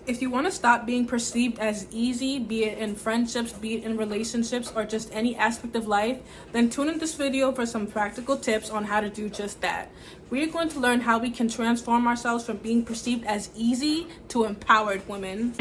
If you want to stop being perceived as easy, be it in friendships, be it in relationships, or just any aspect of life, then tune in this video for some practical tips on how to do just that. We are going to learn how we can transform ourselves from being perceived as easy to empowered women.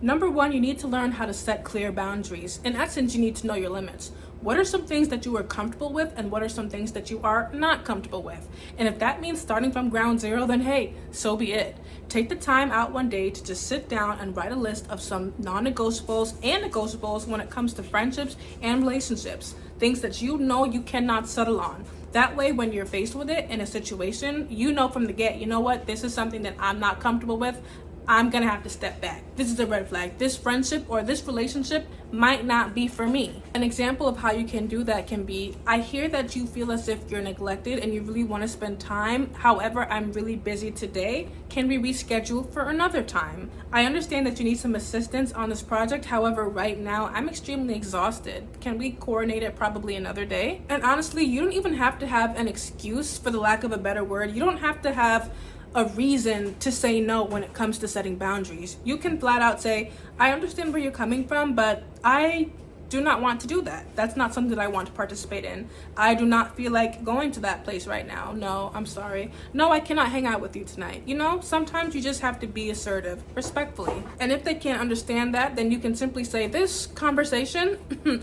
Number one, you need to learn how to set clear boundaries. In essence, you need to know your limits. What are some things that you are comfortable with, and what are some things that you are not comfortable with? And if that means starting from ground zero, then hey, so be it. Take the time out one day to just sit down and write a list of some non-negotiables and negotiables when it comes to friendships and relationships. Things that you know you cannot settle on. That way, when you're faced with it in a situation, you know from the get, you know what, this is something that I'm not comfortable with. I'm gonna have to step back. This is a red flag. This friendship or this relationship might not be for me. An example of how you can do that can be, I hear that you feel as if you're neglected and you really want to spend time. However, I'm really busy today. Can we reschedule for another time? I understand that you need some assistance on this project. However, right now I'm extremely exhausted. Can we coordinate it probably another day? And honestly, you don't even have to have an excuse, for the lack of a better word. You don't have to have a reason to say no when it comes to setting boundaries. You can flat out say, I understand where you're coming from, but I do not want to do that. That's not something that I want to participate in. I do not feel like going to that place right now. No, I'm sorry. No, I cannot hang out with you tonight. You know, sometimes you just have to be assertive, respectfully. And if they can't understand that, then you can simply say, this conversation,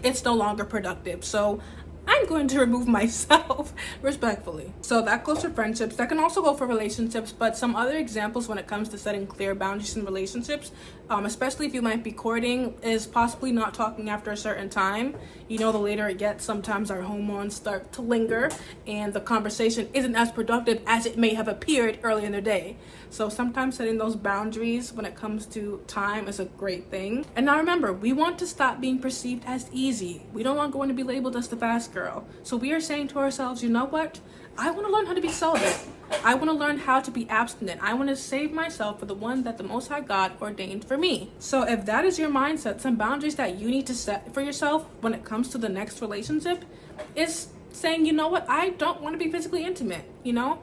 it's no longer productive. So I'm going to remove myself respectfully. So that goes for friendships. That can also go for relationships, but some other examples when it comes to setting clear boundaries in relationships, especially if you might be courting, is possibly not talking after a certain time. You know, the later it gets, sometimes our hormones start to linger and the conversation isn't as productive as it may have appeared early in the day. So sometimes setting those boundaries when it comes to time is a great thing. And now remember, we want to stop being perceived as easy. We don't want to be labeled as the fast girl. So we are saying to ourselves, you know what? I want to learn how to be celibate. I want to learn how to be abstinent. I want to save myself for the one that the Most High God ordained for me. So if that is your mindset, some boundaries that you need to set for yourself when it comes to the next relationship is saying, you know what? I don't want to be physically intimate, you know?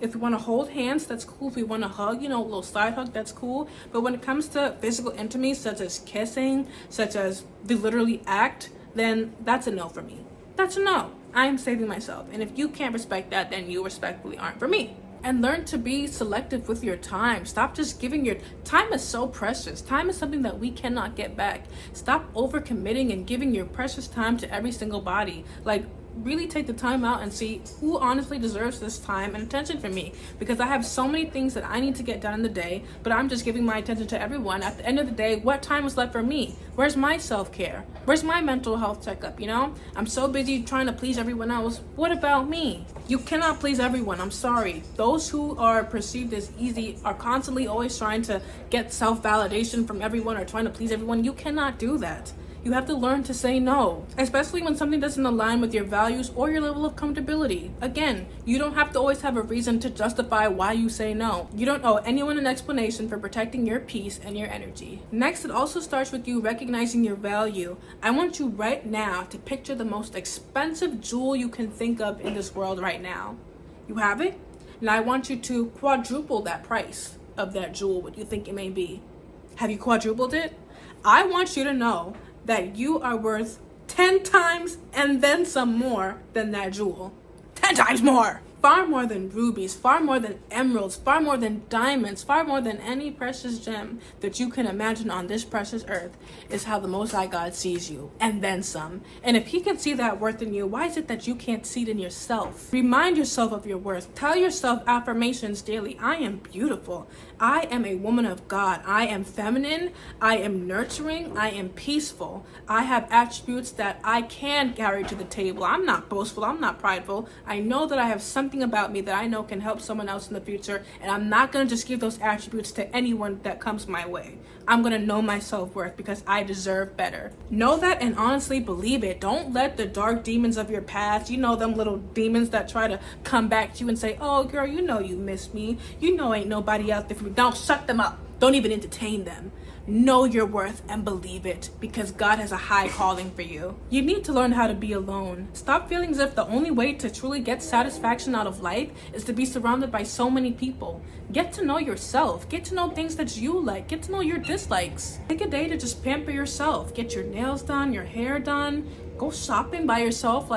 If we want to hold hands, that's cool. If we want to hug, you know, a little side hug, that's cool. But when it comes to physical intimacy, such as kissing, such as the literally act, then that's a no for me. That's a no. I'm saving myself. And if you can't respect that, then you respectfully aren't for me. And learn to be selective with your time. Stop just giving your time is so precious. Time is something that we cannot get back. Stop overcommitting and giving your precious time to every single body. Like, really take the time out and see who honestly deserves this time and attention from me, because I have so many things that I need to get done in the day, but I'm just giving my attention to everyone. At the end of the day, what time is left for me? Where's my self-care? Where's my mental health checkup? You know, I'm so busy trying to please everyone else. What about me? You cannot please everyone. I'm sorry. Those who are perceived as easy are constantly always trying to get self-validation from everyone or trying to please everyone. You cannot do that. You have to learn to say no, especially when something doesn't align with your values or your level of comfortability. Again, you don't have to always have a reason to justify why you say no. You don't owe anyone an explanation for protecting your peace and your energy. Next, it also starts with you recognizing your value. I want you right now to picture the most expensive jewel you can think of in this world right now. You have it? Now I want you to quadruple that price of that jewel, what you think it may be. Have you quadrupled it? I want you to know that you are worth 10 times and then some more than that jewel. 10 times more! Far more than rubies, far more than emeralds, far more than diamonds, far more than any precious gem that you can imagine on this precious earth is how the Most High God sees you, and then some. And if He can see that worth in you, why is it that you can't see it in yourself? Remind yourself of your worth. Tell yourself affirmations daily. I am beautiful. I am a woman of God. I am feminine. I am nurturing. I am peaceful. I have attributes that I can carry to the table. I'm not boastful. I'm not prideful. I know that I have something about me that I know can help someone else in the future, and I'm not going to just give those attributes to anyone that comes my way. I'm going to know my self-worth because I deserve better. Know that and honestly believe it. Don't let the dark demons of your past, you know, them little demons that try to come back to you and say, oh girl, you know you miss me. You know ain't nobody out there for me. Don't shut them up. Don't even entertain them. Know your worth and believe it, because God has a high calling for you. You need to learn how to be alone. Stop feeling as if the only way to truly get satisfaction out of life is to be surrounded by so many people. Get to know yourself. Get to know things that you like. Get to know your dislikes. Take a day to just pamper yourself. Get your nails done, your hair done. Go shopping by yourself.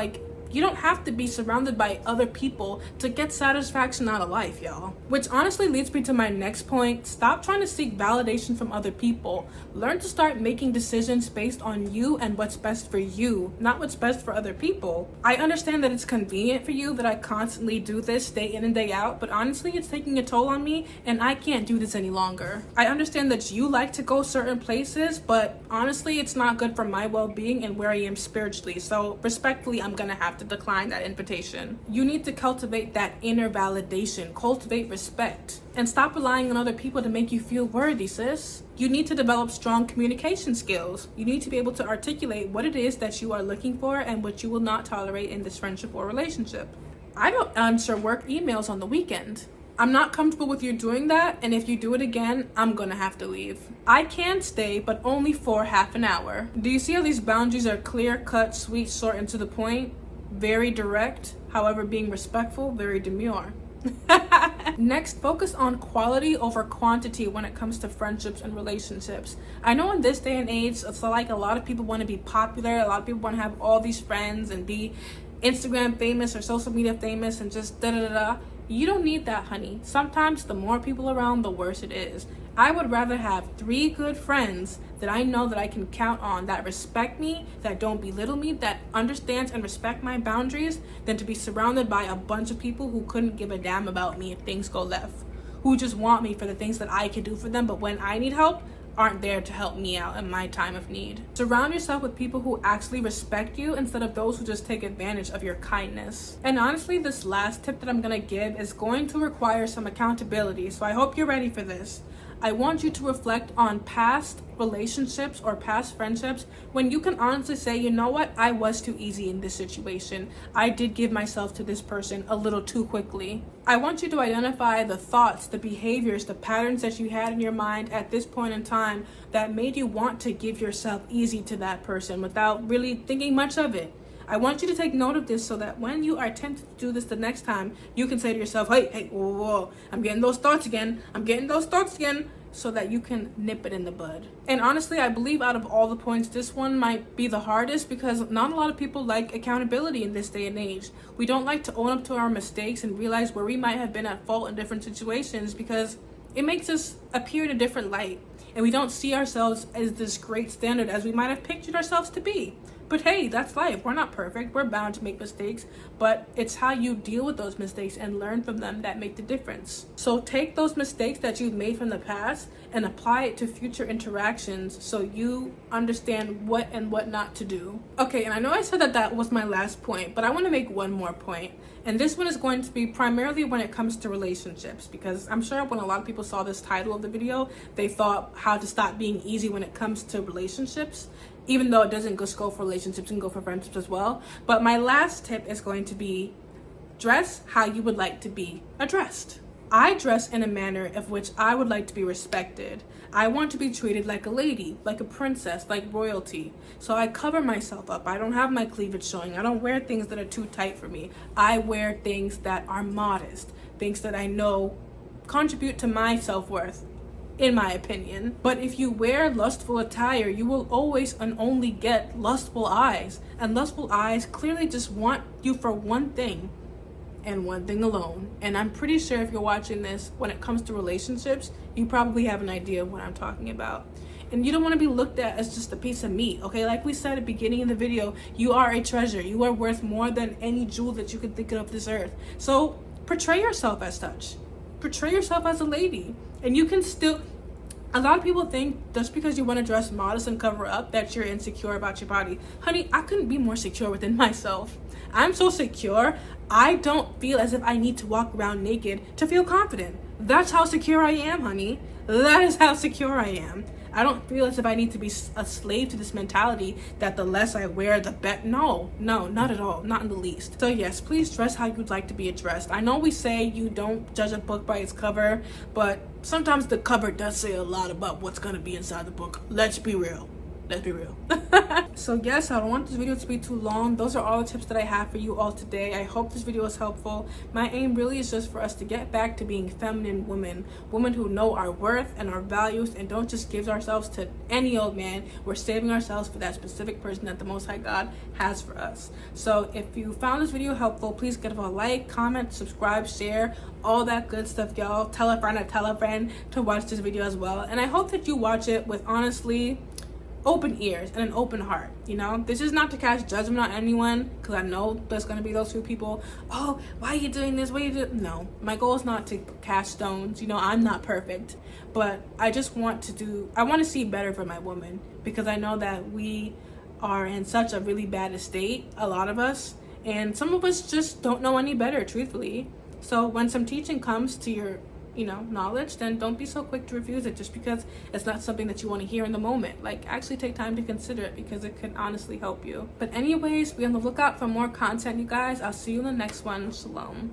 You don't have to be surrounded by other people to get satisfaction out of life, y'all. Which honestly leads me to my next point. Stop trying to seek validation from other people. Learn to start making decisions based on you and what's best for you, not what's best for other people. I understand that it's convenient for you that I constantly do this day in and day out, but honestly, it's taking a toll on me and I can't do this any longer. I understand that you like to go certain places, but honestly, it's not good for my well-being and where I am spiritually. So respectfully, I'm gonna have to decline that invitation. You need to cultivate that inner validation, cultivate respect, and stop relying on other people to make you feel worthy, sis. You need to develop strong communication skills. You need to be able to articulate what it is that you are looking for and what you will not tolerate in this friendship or relationship. I don't answer work emails on the weekend. I'm not comfortable with you doing that, and if you do it again, I'm gonna have to leave. I can stay, but only for half an hour. Do you see how these boundaries are clear, cut, sweet, short, and to the point? Very direct, however, being respectful, very demure. Next, focus on quality over quantity when it comes to friendships and relationships. I know in this day and age, it's like a lot of people want to be popular, a lot of people want to have all these friends and be Instagram famous or social media famous and just da-da-da-da. You don't need that, honey. Sometimes the more people around, the worse it is. I would rather have 3 good friends that I know that I can count on, that respect me, that don't belittle me, that understands and respect my boundaries, than to be surrounded by a bunch of people who couldn't give a damn about me if things go left, who just want me for the things that I can do for them, but when I need help, aren't there to help me out in my time of need. Surround yourself with people who actually respect you instead of those who just take advantage of your kindness. And honestly, this last tip that I'm gonna give is going to require some accountability, so I hope you're ready for this. I want you to reflect on past relationships or past friendships when you can honestly say, you know what, I was too easy in this situation. I did give myself to this person a little too quickly. I want you to identify the thoughts, the behaviors, the patterns that you had in your mind at this point in time that made you want to give yourself easy to that person without really thinking much of it. I want you to take note of this so that when you are tempted to do this the next time, you can say to yourself, hey, whoa, I'm getting those thoughts again, so that you can nip it in the bud. And honestly, I believe out of all the points, this one might be the hardest because not a lot of people like accountability in this day and age. We don't like to own up to our mistakes and realize where we might have been at fault in different situations because it makes us appear in a different light. And we don't see ourselves as this great standard as we might have pictured ourselves to be. But hey, that's life. We're not perfect. We're bound to make mistakes, but it's how you deal with those mistakes and learn from them that make the difference. So take those mistakes that you've made from the past and apply it to future interactions so you understand what and what not to do. Okay, and I know I said that was my last point, but I want to make one more point. And this one is going to be primarily when it comes to relationships, because I'm sure when a lot of people saw this title of the video, they thought how to stop being easy when it comes to relationships, even though it doesn't just go for relationships and go for friendships as well. But my last tip is going to be dress how you would like to be addressed. I dress in a manner of which I would like to be respected. I want to be treated like a lady, like a princess, like royalty. So I cover myself up. I don't have my cleavage showing. I don't wear things that are too tight for me. I wear things that are modest, things that I know contribute to my self-worth, in my opinion. But if you wear lustful attire, you will always and only get lustful eyes. And lustful eyes clearly just want you for one thing and one thing alone. And I'm pretty sure if you're watching this, when it comes to relationships, you probably have an idea of what I'm talking about. And you don't want to be looked at as just a piece of meat, okay? Like we said at the beginning of the video, you are a treasure. You are worth more than any jewel that you could think of this earth. So portray yourself as such. Portray yourself as a lady. And you can still... A lot of people think just because you want to dress modest and cover up that you're insecure about your body. Honey, I couldn't be more secure within myself. I'm so secure, I don't feel as if I need to walk around naked to feel confident. That's how secure I am, honey. That is how secure I am. I don't feel as if I need to be a slave to this mentality that the less I wear, the better. No, not at all. Not in the least. So yes, please dress how you'd like to be addressed. I know we say you don't judge a book by its cover, but sometimes the cover does say a lot about what's gonna be inside the book. Let's be real. Let's be real. So yes, I don't want this video to be too long. Those are all the tips that I have for you all today. I hope this video was helpful. My aim really is just for us to get back to being feminine women who know our worth and our values and don't just give ourselves to any old man. We're saving ourselves for that specific person that the Most High God has for us. So if you found this video helpful, please give it a like, comment, subscribe, share, all that good stuff, y'all. Tell a friend to watch this video as well. And I hope that you watch it with honestly open ears and an open heart. You know, this is not to cast judgment on anyone, because I know there's going to be those few people, oh, why are you doing this, what are you doing? No, my goal is not to cast stones. You know, I'm not perfect, but I just want to see better for my woman, because I know that we are in such a really bad estate, a lot of us, and some of us just don't know any better, truthfully. So when some teaching comes to your knowledge, then don't be so quick to refuse it just because it's not something that you want to hear in the moment. Like, actually take time to consider it, because it can honestly help you. But anyways, be on the lookout for more content, you guys. I'll see you in the next one. Shalom.